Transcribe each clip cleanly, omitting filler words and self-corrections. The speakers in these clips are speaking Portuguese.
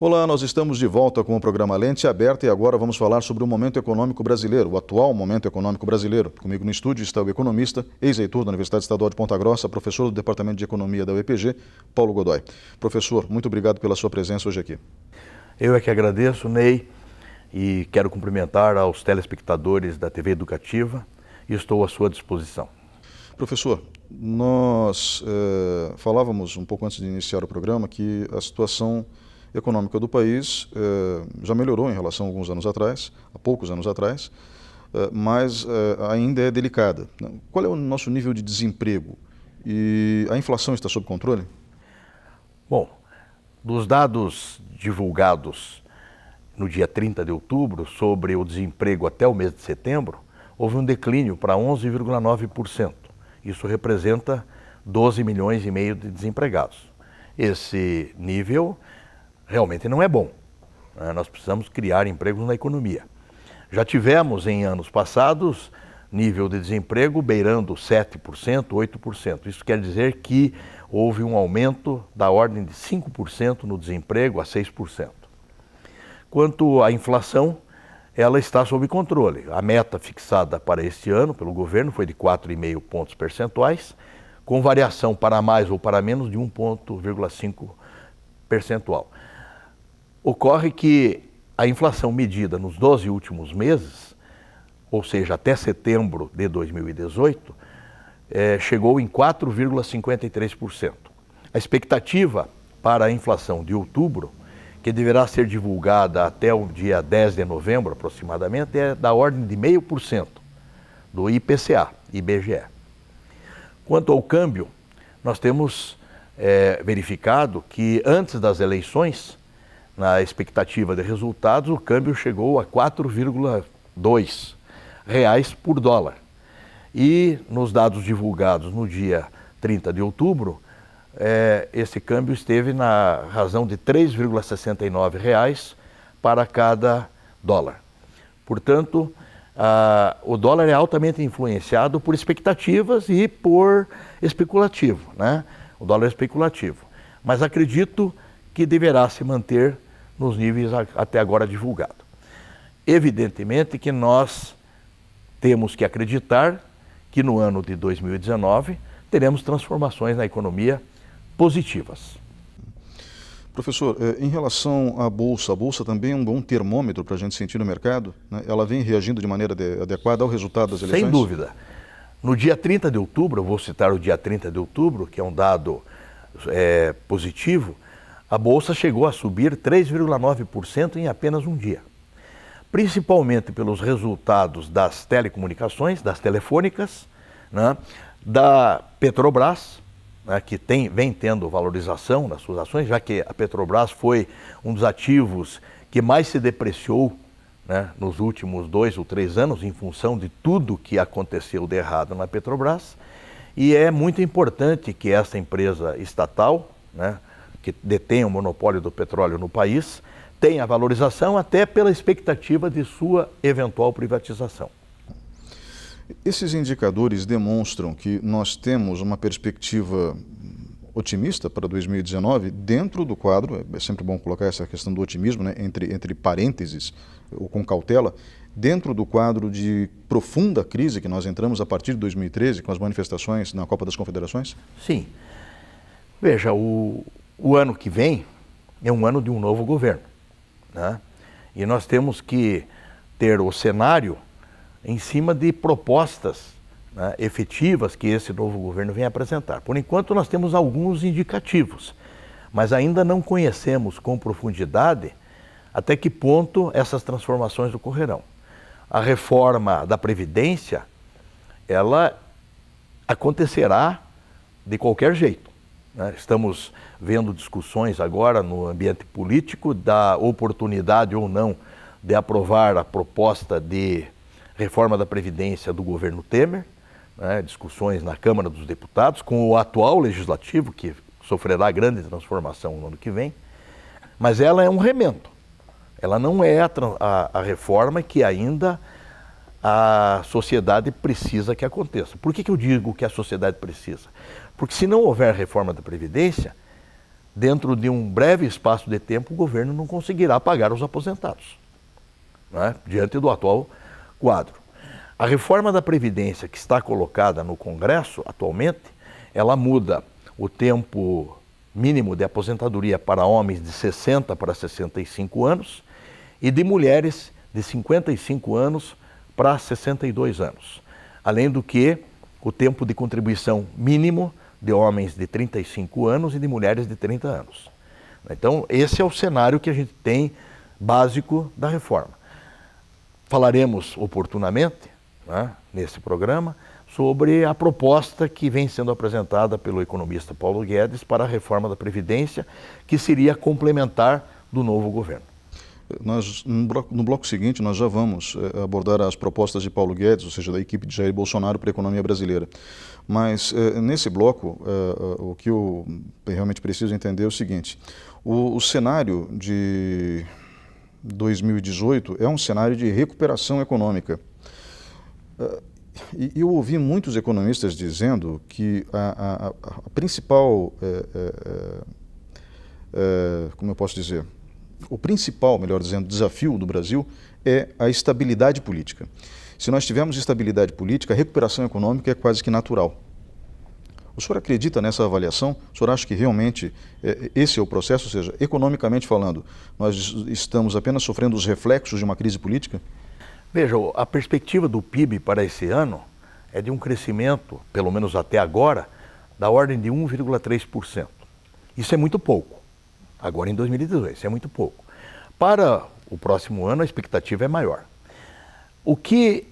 Olá, nós estamos de volta com o programa Lente Aberta e agora vamos falar sobre o momento econômico brasileiro, o atual momento econômico brasileiro. Comigo no estúdio está o economista, ex-reitor da Universidade Estadual de Ponta Grossa, professor do Departamento de Economia da UEPG, Paulo Godoy. Professor, muito obrigado pela sua presença hoje aqui. Eu é que agradeço, Ney, e quero cumprimentar aos telespectadores da TV Educativa e estou à sua disposição. Professor, nós falávamos um pouco antes de iniciar o programa que a situação econômica do país já melhorou em relação a alguns anos atrás, há poucos anos atrás, mas ainda é delicada. Qual é o nosso nível de desemprego? E a inflação está sob controle? Bom, dos dados divulgados no dia 30 de outubro sobre o desemprego até o mês de setembro, houve um declínio para 11,9%. Isso representa 12 milhões e meio de desempregados. Esse nível realmente não é bom. Nós precisamos criar empregos na economia. Já tivemos em anos passados nível de desemprego beirando 7%, 8%. Isso quer dizer que houve um aumento da ordem de 5% no desemprego a 6%. Quanto à inflação, ela está sob controle. A meta fixada para este ano pelo governo foi de 4,5 pontos percentuais, com variação para mais ou para menos de 1,5 percentual. Ocorre que a inflação medida nos 12 últimos meses, ou seja, até setembro de 2018, chegou em 4,53%. A expectativa para a inflação de outubro, que deverá ser divulgada até o dia 10 de novembro aproximadamente, é da ordem de 0,5% do IPCA, IBGE. Quanto ao câmbio, nós temos verificado que antes das eleições, na expectativa de resultados, o câmbio chegou a R$ 4,2 por dólar. E nos dados divulgados no dia 30 de outubro, esse câmbio esteve na razão de R$ 3,69 para cada dólar. Portanto, o dólar é altamente influenciado por expectativas e por especulativo, né? O dólar é especulativo. Mas acredito que deverá se manter nos níveis até agora divulgados. Evidentemente que nós temos que acreditar que no ano de 2019 teremos transformações na economia positivas. Professor, em relação à Bolsa também é um bom termômetro para a gente sentir no mercado, né? Ela vem reagindo de maneira adequada ao resultado das eleições? Sem dúvida. No dia 30 de outubro, eu vou citar o dia 30 de outubro, que é um dado positivo, a Bolsa chegou a subir 3,9% em apenas um dia. Principalmente pelos resultados das telecomunicações, das telefônicas, né, da Petrobras, né, que vem tendo valorização nas suas ações, já que a Petrobras foi um dos ativos que mais se depreciou, né, nos últimos 2 ou 3 anos, em função de tudo que aconteceu de errado na Petrobras. E é muito importante que essa empresa estatal, né, que detém o monopólio do petróleo no país, tenha valorização até pela expectativa de sua eventual privatização. Esses indicadores demonstram que nós temos uma perspectiva otimista para 2019 dentro do quadro, é sempre bom colocar essa questão do otimismo, né, entre parênteses, ou com cautela, dentro do quadro de profunda crise que nós entramos a partir de 2013 com as manifestações na Copa das Confederações? Sim. Veja, o ano que vem é um ano de um novo governo, né? E nós temos que ter o cenário em cima de propostas, né, efetivas que esse novo governo vem apresentar. Por enquanto nós temos alguns indicativos, mas ainda não conhecemos com profundidade até que ponto essas transformações ocorrerão. A reforma da Previdência, ela acontecerá de qualquer jeito. Estamos vendo discussões agora no ambiente político da oportunidade ou não de aprovar a proposta de reforma da Previdência do governo Temer, né? Discussões na Câmara dos Deputados com o atual legislativo, que sofrerá grande transformação no ano que vem, mas ela é um remendo. Ela não é a reforma que ainda a sociedade precisa que aconteça. Por que eu digo que a sociedade precisa? Porque se não houver reforma da Previdência, dentro de um breve espaço de tempo, o governo não conseguirá pagar os aposentados, né, diante do atual quadro. A reforma da Previdência que está colocada no Congresso atualmente, ela muda o tempo mínimo de aposentadoria para homens de 60 para 65 anos e de mulheres de 55 anos para 62 anos. Além do que o tempo de contribuição mínimo de homens de 35 anos e de mulheres de 30 anos. Então, esse é o cenário que a gente tem básico da reforma. Falaremos oportunamente, né, nesse programa, sobre a proposta que vem sendo apresentada pelo economista Paulo Guedes para a reforma da Previdência, que seria complementar do novo governo. No bloco seguinte, nós já vamos abordar as propostas de Paulo Guedes, ou seja, da equipe de Jair Bolsonaro para a economia brasileira. Mas nesse bloco, o que eu realmente preciso entender é o seguinte: o cenário de 2018 é um cenário de recuperação econômica. E eu ouvi muitos economistas dizendo que a principal, como eu posso dizer, o principal, melhor dizendo, desafio do Brasil é a estabilidade política. Se nós tivermos estabilidade política, a recuperação econômica é quase que natural. O senhor acredita nessa avaliação? O senhor acha que realmente esse é o processo? Ou seja, economicamente falando, nós estamos apenas sofrendo os reflexos de uma crise política? Veja, a perspectiva do PIB para esse ano é de um crescimento, pelo menos até agora, da ordem de 1,3%. Isso é muito pouco. Agora em 2018, isso é muito pouco. Para o próximo ano, a expectativa é maior. O que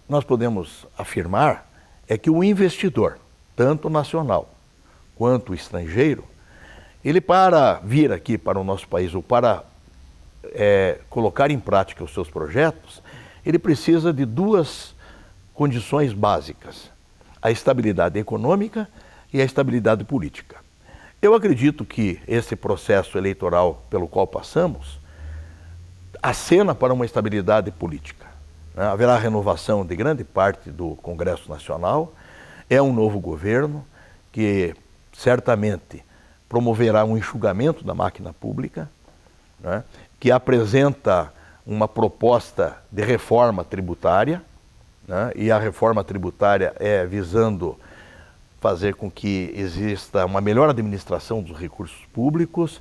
nós podemos afirmar é que o investidor, tanto nacional quanto estrangeiro, ele para vir aqui para o nosso país ou para colocar em prática os seus projetos, ele precisa de duas condições básicas: a estabilidade econômica e a estabilidade política. Eu acredito que esse processo eleitoral pelo qual passamos acena para uma estabilidade política, né? Haverá renovação de grande parte do Congresso Nacional, é um novo governo que certamente promoverá um enxugamento da máquina pública, né? Que apresenta uma proposta de reforma tributária, né? E a reforma tributária é visando fazer com que exista uma melhor administração dos recursos públicos,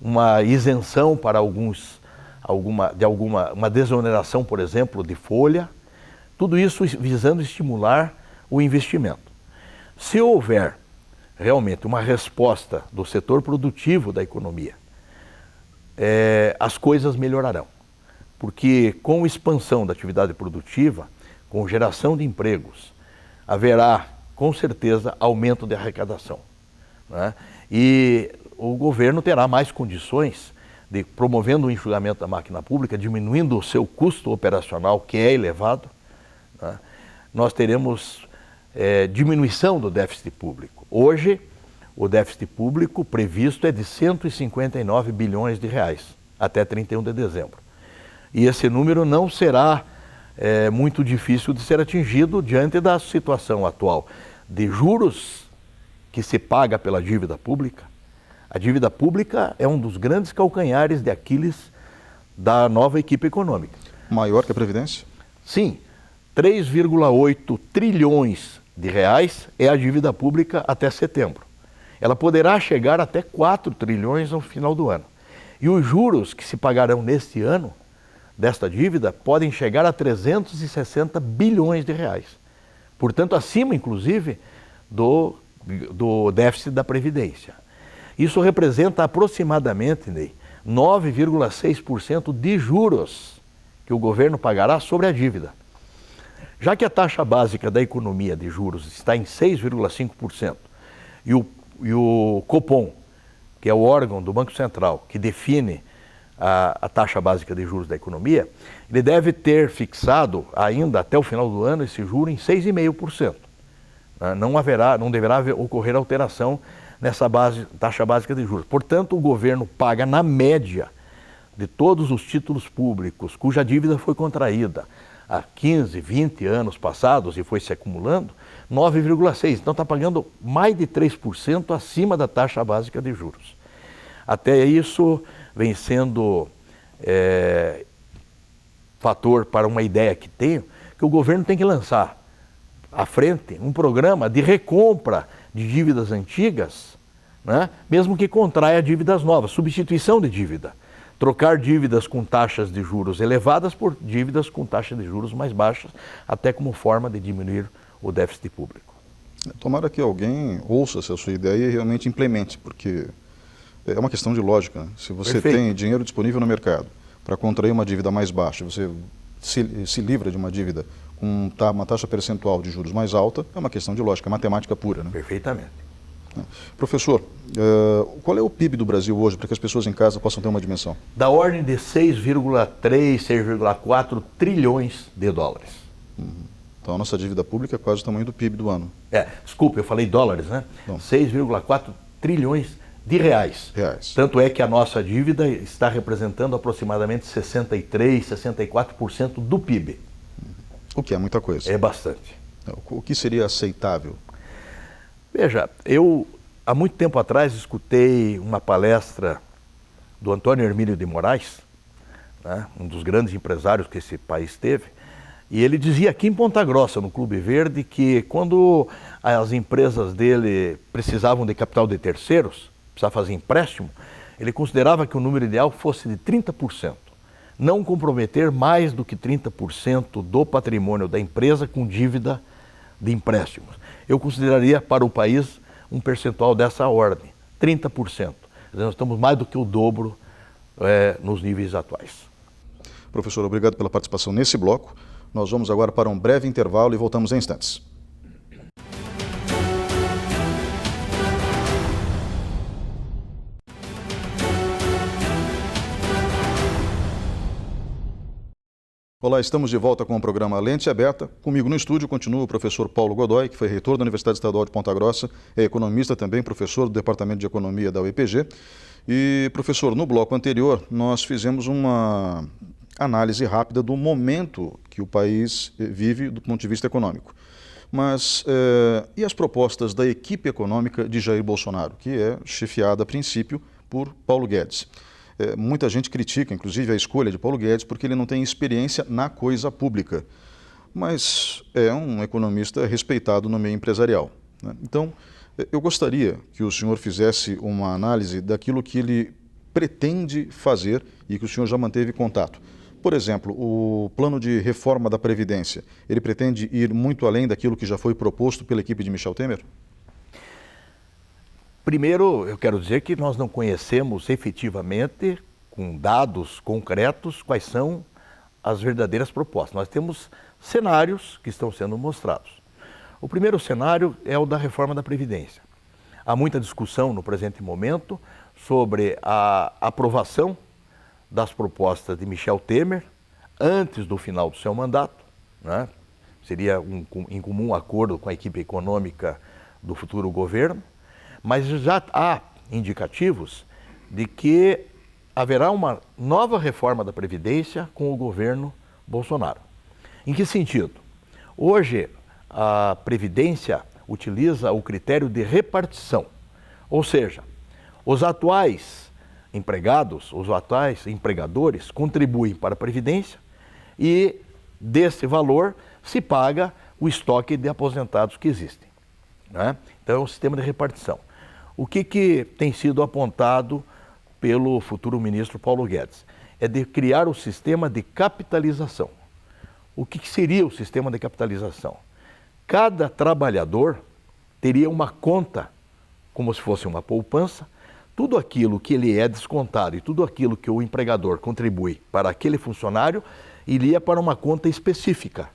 uma isenção para uma desoneração, por exemplo, de folha, tudo isso visando estimular o investimento. Se houver realmente uma resposta do setor produtivo da economia, as coisas melhorarão, porque com expansão da atividade produtiva, com geração de empregos, haverá com certeza aumento de arrecadação, né? E o governo terá mais condições de, promovendo o enxugamento da máquina pública, diminuindo o seu custo operacional, que é elevado, né? Nós teremos diminuição do déficit público. Hoje, o déficit público previsto é de 159 bilhões de reais até 31 de dezembro. E esse número não será muito difícil de ser atingido diante da situação atual de juros que se paga pela dívida pública. A dívida pública é um dos grandes calcanhares de Aquiles da nova equipe econômica. Maior que a Previdência? Sim, 3,8 trilhões de reais é a dívida pública até setembro. Ela poderá chegar até 4 trilhões ao final do ano. E os juros que se pagarão neste ano desta dívida podem chegar a 360 bilhões de reais. Portanto, acima, inclusive, do déficit da Previdência. Isso representa aproximadamente, Ney, 9,6% de juros que o governo pagará sobre a dívida. Já que a taxa básica da economia de juros está em 6,5% e o Copom, que é o órgão do Banco Central que define a taxa básica de juros da economia, ele deve ter fixado ainda até o final do ano esse juro em 6,5%. Não deverá ocorrer alteração nessa taxa básica de juros. Portanto, o governo paga na média de todos os títulos públicos cuja dívida foi contraída há 15, 20 anos passados e foi se acumulando, 9,6%. Então está pagando mais de 3% acima da taxa básica de juros. Até isso vem sendo fator para uma ideia que tenho, que o governo tem que lançar à frente um programa de recompra de dívidas antigas, né? Mesmo que contraia dívidas novas, substituição de dívida. Trocar dívidas com taxas de juros elevadas por dívidas com taxas de juros mais baixas, até como forma de diminuir o déficit público. Tomara que alguém ouça essa sua ideia e realmente implemente, porque é uma questão de lógica, né? Se você tem dinheiro disponível no mercado para contrair uma dívida mais baixa, você se livra de uma dívida com uma taxa percentual de juros mais alta, é uma questão de lógica, é matemática pura, né? Perfeitamente. Professor, qual é o PIB do Brasil hoje, para que as pessoas em casa possam ter uma dimensão? Da ordem de 6,3, 6,4 trilhões de dólares. Então a nossa dívida pública é quase o tamanho do PIB do ano. Desculpa, eu falei dólares, né? 6,4 trilhões de reais. Tanto é que a nossa dívida está representando aproximadamente 63, 64% do PIB. O que é muita coisa. É bastante. O que seria aceitável? Veja, eu há muito tempo atrás escutei uma palestra do Antônio Hermílio de Moraes, né, um dos grandes empresários que esse país teve, e ele dizia aqui em Ponta Grossa, no Clube Verde, que quando as empresas dele precisavam de capital de terceiros, precisavam fazer empréstimo, ele considerava que o número ideal fosse de 30%. Não comprometer mais do que 30% do patrimônio da empresa com dívida de empréstimos. Eu consideraria para o país um percentual dessa ordem, 30%. Nós estamos mais do que o dobro nos níveis atuais. Professor, obrigado pela participação nesse bloco. Nós vamos agora para um breve intervalo e voltamos em instantes. Olá, estamos de volta com o programa Lente Aberta. Comigo no estúdio continua o professor Paulo Godoy, que foi reitor da Universidade Estadual de Ponta Grossa, é economista também, professor do Departamento de Economia da UEPG. E, professor, no bloco anterior nós fizemos uma análise rápida do momento que o país vive do ponto de vista econômico. Mas e as propostas da equipe econômica de Jair Bolsonaro, que é chefiada a princípio por Paulo Guedes? Muita gente critica, inclusive, a escolha de Paulo Guedes porque ele não tem experiência na coisa pública, mas é um economista respeitado no meio empresarial, né? Então, eu gostaria que o senhor fizesse uma análise daquilo que ele pretende fazer e que o senhor já manteve contato. Por exemplo, o plano de reforma da Previdência, ele pretende ir muito além daquilo que já foi proposto pela equipe de Michel Temer? Primeiro, eu quero dizer que nós não conhecemos efetivamente, com dados concretos, quais são as verdadeiras propostas. Nós temos cenários que estão sendo mostrados. O primeiro cenário é o da reforma da Previdência. Há muita discussão no presente momento sobre a aprovação das propostas de Michel Temer antes do final do seu mandato, né? Seria em comum acordo com a equipe econômica do futuro governo. Mas já há indicativos de que haverá uma nova reforma da Previdência com o governo Bolsonaro. Em que sentido? Hoje, a Previdência utiliza o critério de repartição, ou seja, os atuais empregados, os atuais empregadores contribuem para a Previdência e desse valor se paga o estoque de aposentados que existem, né? Então é um sistema de repartição. O que tem sido apontado pelo futuro ministro Paulo Guedes? É de criar o sistema de capitalização. O que seria o sistema de capitalização? Cada trabalhador teria uma conta, como se fosse uma poupança, tudo aquilo que ele é descontado e tudo aquilo que o empregador contribui para aquele funcionário iria para uma conta específica,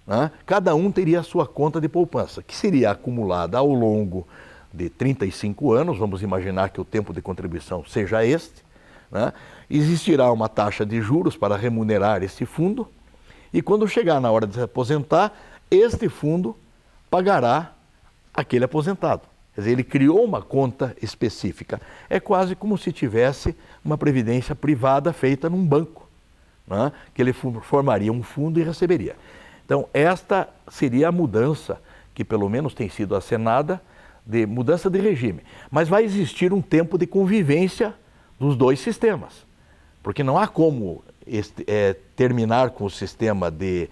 né? Cada um teria a sua conta de poupança, que seria acumulada ao longo de 35 anos, vamos imaginar que o tempo de contribuição seja este, né? Existirá uma taxa de juros para remunerar esse fundo e quando chegar na hora de se aposentar, este fundo pagará aquele aposentado. Quer dizer, ele criou uma conta específica. É quase como se tivesse uma previdência privada feita num banco, né? Que ele formaria um fundo e receberia. Então, esta seria a mudança que pelo menos tem sido acenada de mudança de regime. Mas vai existir um tempo de convivência dos dois sistemas. Porque não há como terminar com o sistema de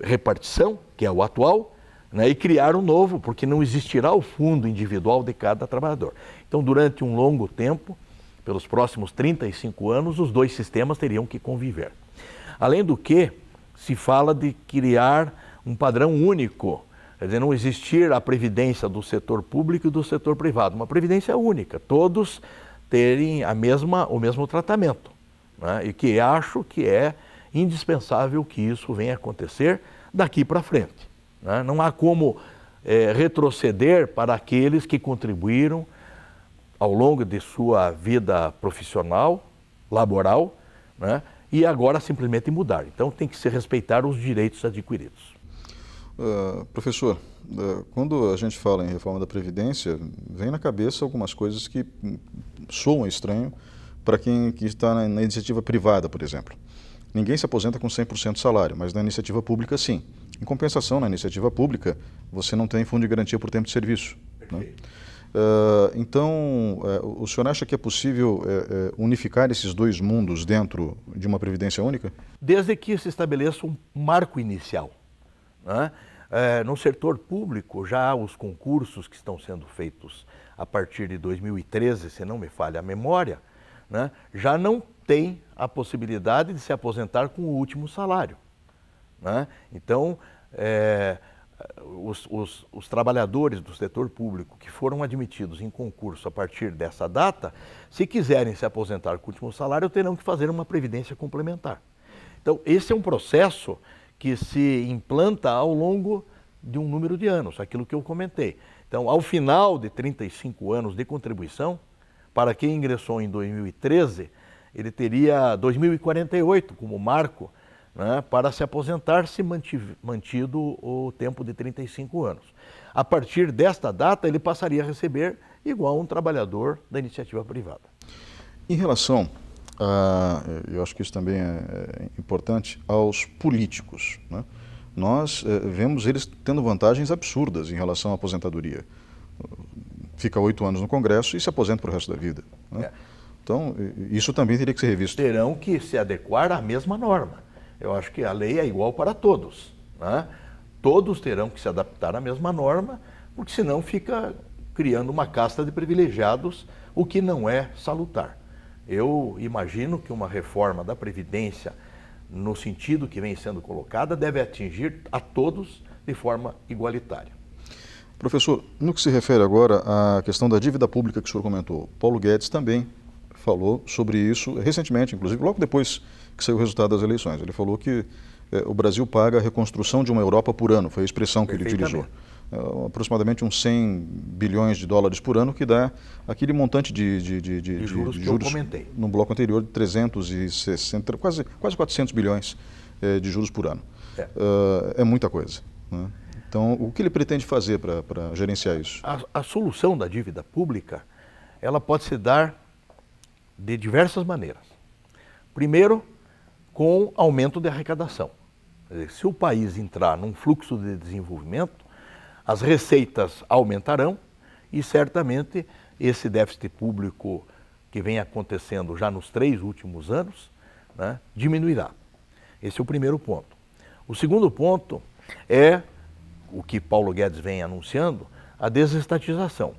repartição, que é o atual, né, e criar um novo, porque não existirá o fundo individual de cada trabalhador. Então, durante um longo tempo, pelos próximos 35 anos, os dois sistemas teriam que conviver. Além do que, se fala de criar um padrão único, quer dizer, não existir a previdência do setor público e do setor privado, uma previdência única, todos terem o mesmo tratamento, né? E que acho que é indispensável que isso venha a acontecer daqui para frente, né? Não há como retroceder para aqueles que contribuíram ao longo de sua vida profissional, laboral, né? E agora simplesmente mudar. Então tem que se respeitar os direitos adquiridos. Professor, quando a gente fala em reforma da Previdência, vem na cabeça algumas coisas que soam estranho para quem que está na iniciativa privada, por exemplo. Ninguém se aposenta com 100% do salário, mas na iniciativa pública sim. Em compensação, na iniciativa pública, você não tem fundo de garantia por tempo de serviço, né? Então, o senhor acha que é possível unificar esses dois mundos dentro de uma previdência única? Desde que se estabeleça um marco inicial, né? No setor público, já há os concursos que estão sendo feitos a partir de 2013, se não me falha a memória, né? Já não tem a possibilidade de se aposentar com o último salário, né? Então, os trabalhadores do setor público que foram admitidos em concurso a partir dessa data, se quiserem se aposentar com o último salário, terão que fazer uma previdência complementar. Então, esse é um processo que se implanta ao longo de um número de anos, aquilo que eu comentei. Então, ao final de 35 anos de contribuição, para quem ingressou em 2013, ele teria 2048 como marco, né, para se aposentar se mantido o tempo de 35 anos. A partir desta data, ele passaria a receber igual um trabalhador da iniciativa privada. Em relação eu acho que isso também é importante, aos políticos, né? Nós vemos eles tendo vantagens absurdas em relação à aposentadoria. Fica 8 anos no Congresso e se aposenta para o resto da vida, né? Então, isso também teria que ser revisto. Terão que se adequar à mesma norma. Eu acho que a lei é igual para todos, né? Todos terão que se adaptar à mesma norma, porque senão fica criando uma casta de privilegiados, o que não é salutar. Eu imagino que uma reforma da Previdência, no sentido que vem sendo colocada, deve atingir a todos de forma igualitária. Professor, no que se refere agora à questão da dívida pública que o senhor comentou, Paulo Guedes também falou sobre isso recentemente, inclusive logo depois que saiu o resultado das eleições. Ele falou que o Brasil paga a reconstrução de uma Europa por ano, foi a expressão que ele utilizou. Aproximadamente uns 100 bilhões de dólares por ano, que dá aquele montante de juros que eu comentei no bloco anterior de 360, quase 400 bilhões de juros por ano. É muita coisa, né? Então, o que ele pretende fazer para gerenciar isso? A solução da dívida pública, ela pode se dar de diversas maneiras. Primeiro, com aumento de arrecadação. Quer dizer, se o país entrar num fluxo de desenvolvimento, as receitas aumentarão e certamente esse déficit público que vem acontecendo já nos 3 últimos anos, né, diminuirá. Esse é o primeiro ponto. O segundo ponto é o que Paulo Guedes vem anunciando, a desestatização.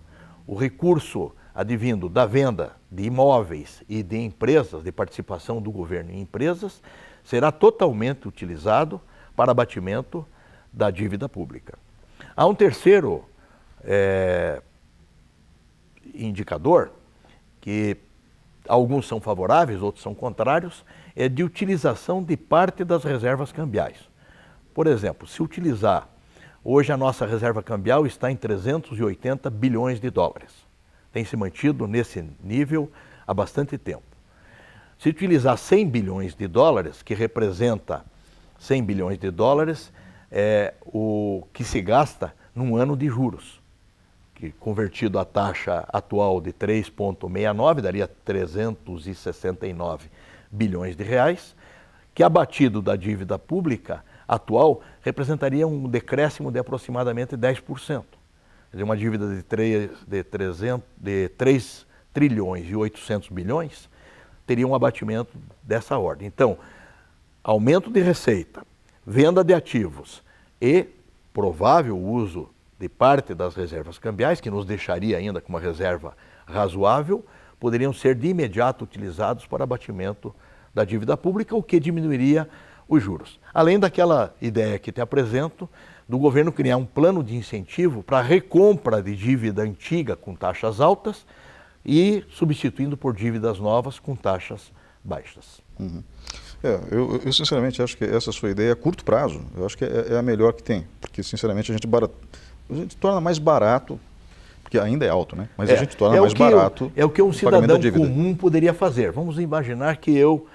O recurso advindo da venda de imóveis e de empresas, de participação do governo em empresas, será totalmente utilizado para abatimento da dívida pública. Há um terceiro indicador, que alguns são favoráveis, outros são contrários, é de utilização de parte das reservas cambiais. Por exemplo, se utilizar, hoje a nossa reserva cambial está em 380 bilhões de dólares. Tem se mantido nesse nível há bastante tempo. Se utilizar 100 bilhões de dólares, que representa 100 bilhões de dólares, é o que se gasta num ano de juros, que convertido à taxa atual de 3,69, daria 369 bilhões de reais, que abatido da dívida pública atual representaria um decréscimo de aproximadamente 10%. Quer quer dizer, uma dívida de 3 trilhões e 800 bilhões, teria um abatimento dessa ordem. Então, aumento de receita, venda de ativos e provável uso de parte das reservas cambiais, que nos deixaria ainda com uma reserva razoável, poderiam ser de imediato utilizados para abatimento da dívida pública, o que diminuiria os juros. Além daquela ideia que te apresento, do governo criar um plano de incentivo para a recompra de dívida antiga com taxas altas e substituindo por dívidas novas com taxas baixas. Uhum. Eu sinceramente acho que essa sua ideia é a curto prazo. Eu acho que é a melhor que tem, porque sinceramente a gente torna mais barato, porque ainda é alto, né? Mas a gente torna mais barato. É o que um cidadão comum poderia fazer. Vamos imaginar que eu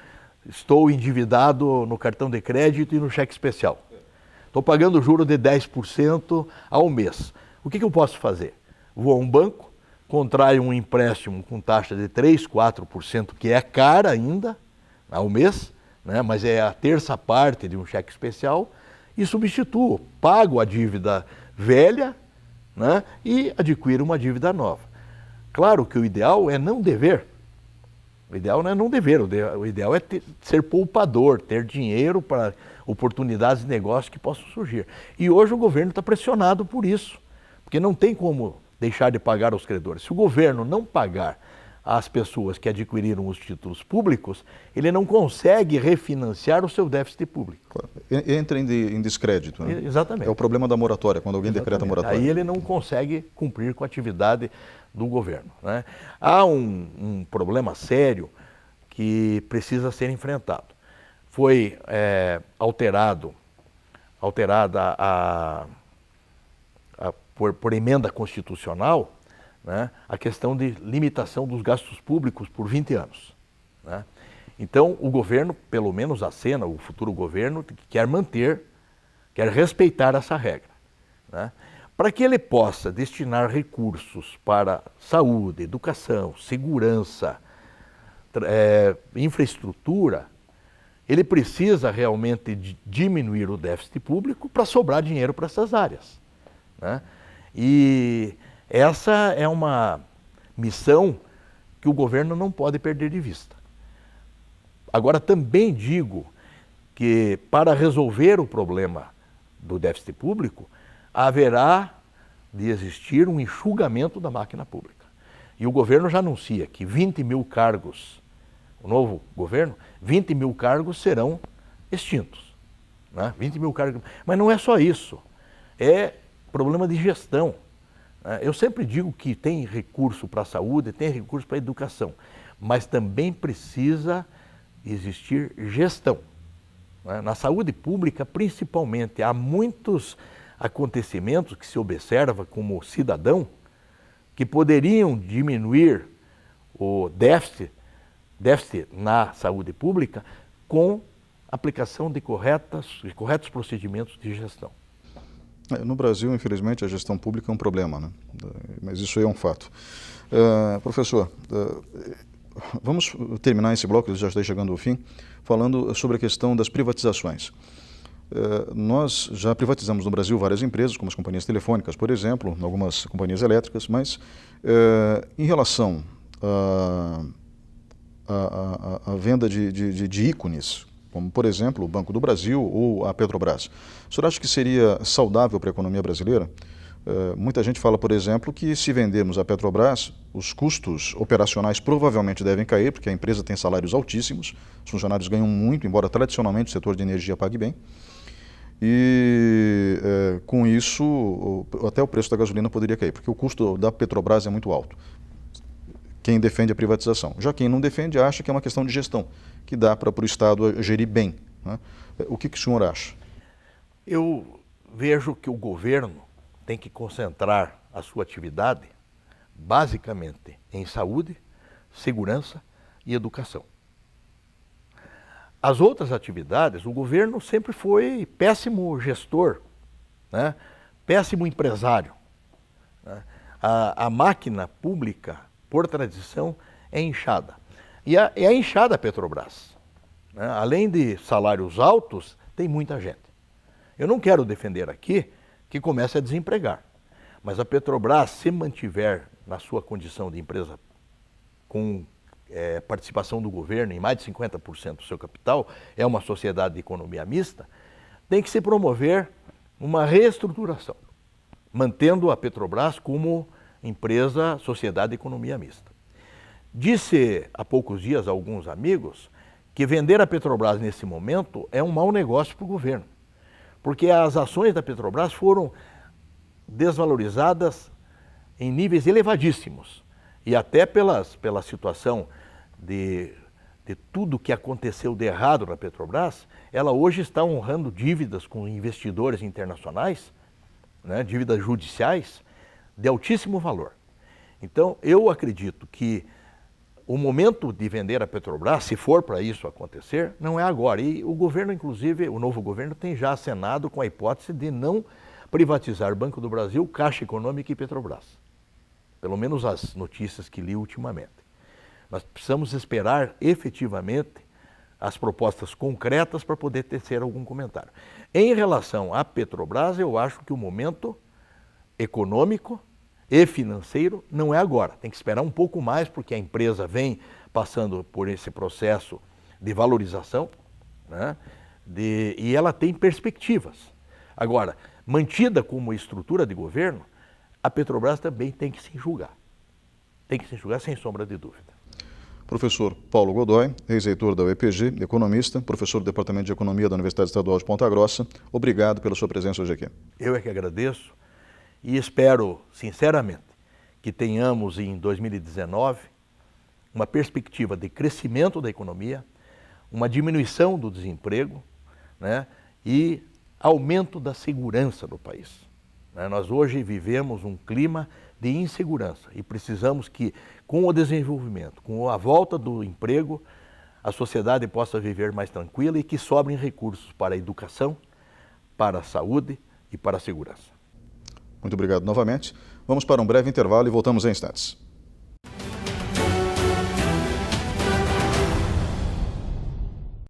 estou endividado no cartão de crédito e no cheque especial. Estou pagando juro de 10% ao mês. O que eu posso fazer? Vou a um banco, contraio um empréstimo com taxa de 3%, 4%, que é cara ainda, ao mês, né? Mas é a terça parte de um cheque especial, e substituo, pago a dívida velha, né? E adquiro uma dívida nova. Claro que o ideal é não dever. O ideal não é não dever, o ideal é ser poupador, ter dinheiro para oportunidades de negócio que possam surgir. E hoje o governo está pressionado por isso, porque não tem como deixar de pagar aos credores. Se o governo não pagar às pessoas que adquiriram os títulos públicos, ele não consegue refinanciar o seu déficit público. Claro. Entra em descrédito, né? Exatamente. É o problema da moratória, quando alguém decreta moratória. Aí ele não consegue cumprir com a atividade do governo, né? Há um problema sério que precisa ser enfrentado. Foi alterada por emenda constitucional, né, a questão de limitação dos gastos públicos por 20 anos. Né? Então, o governo, pelo menos acena, o futuro governo, quer respeitar essa regra. Né? Para que ele possa destinar recursos para saúde, educação, segurança, infraestrutura, ele precisa realmente diminuir o déficit público para sobrar dinheiro para essas áreas. Né? E essa é uma missão que o governo não pode perder de vista. Agora, também digo que para resolver o problema do déficit público, haverá de existir um enxugamento da máquina pública. E o governo já anuncia que 20 mil cargos, o novo governo, 20 mil cargos serão extintos. Né? 20 mil cargos. Mas não é só isso, é problema de gestão. Eu sempre digo que tem recurso para a saúde, tem recurso para a educação, mas também precisa existir gestão. Na saúde pública, principalmente, há muitos acontecimentos que se observa como cidadão que poderiam diminuir o déficit na saúde pública com aplicação de corretos procedimentos de gestão. No Brasil, infelizmente, a gestão pública é um problema, né? Mas isso aí é um fato. Professor, vamos terminar esse bloco, já está chegando ao fim, falando sobre a questão das privatizações. Nós já privatizamos no Brasil várias empresas, como as companhias telefônicas, por exemplo, algumas companhias elétricas, mas em relação à venda de ícones, como, por exemplo, o Banco do Brasil ou a Petrobras, o senhor acha que seria saudável para a economia brasileira? Muita gente fala, por exemplo, que se vendermos a Petrobras, os custos operacionais provavelmente devem cair, porque a empresa tem salários altíssimos, os funcionários ganham muito, embora tradicionalmente o setor de energia pague bem. E com isso, até o preço da gasolina poderia cair, porque o custo da Petrobras é muito alto. Quem defende a privatização. Já quem não defende acha que é uma questão de gestão, que dá para o Estado gerir bem. Né? O que o senhor acha? Eu vejo que o governo tem que concentrar a sua atividade basicamente em saúde, segurança e educação. As outras atividades, o governo sempre foi péssimo gestor, né? Péssimo empresário. Né? A máquina pública, por tradição, é inchada. E é inchada a Petrobras. Né? Além de salários altos, tem muita gente. Eu não quero defender aqui que comece a desempregar. Mas a Petrobras, se mantiver na sua condição de empresa com participação do governo em mais de 50% do seu capital, é uma sociedade de economia mista, tem que se promover uma reestruturação, mantendo a Petrobras como empresa, sociedade de economia mista. Disse há poucos dias a alguns amigos que vender a Petrobras nesse momento é um mau negócio para o governo, porque as ações da Petrobras foram desvalorizadas em níveis elevadíssimos e até pela situação de tudo que aconteceu de errado na Petrobras, ela hoje está honrando dívidas com investidores internacionais, né, dívidas judiciais de altíssimo valor. Então, eu acredito que o momento de vender a Petrobras, se for para isso acontecer, não é agora. E o governo, inclusive, o novo governo tem já acenado com a hipótese de não privatizar Banco do Brasil, Caixa Econômica e Petrobras. Pelo menos as notícias que li ultimamente. Nós precisamos esperar efetivamente as propostas concretas para poder tecer algum comentário. Em relação à Petrobras, eu acho que o momento econômico e financeiro não é agora. Tem que esperar um pouco mais, porque a empresa vem passando por esse processo de valorização, né? E ela tem perspectivas. Agora, mantida como estrutura de governo, a Petrobras também tem que se enxugar. Tem que se enxugar sem sombra de dúvida. Professor Paulo Godoy, ex-reitor da UEPG, economista, professor do Departamento de Economia da Universidade Estadual de Ponta Grossa, obrigado pela sua presença hoje aqui. Eu é que agradeço e espero, sinceramente, que tenhamos em 2019 uma perspectiva de crescimento da economia, uma diminuição do desemprego, né, e aumento da segurança no país. Nós hoje vivemos um clima de insegurança e precisamos que, com o desenvolvimento, com a volta do emprego, a sociedade possa viver mais tranquila e que sobrem recursos para a educação, para a saúde e para a segurança. Muito obrigado novamente. Vamos para um breve intervalo e voltamos em instantes.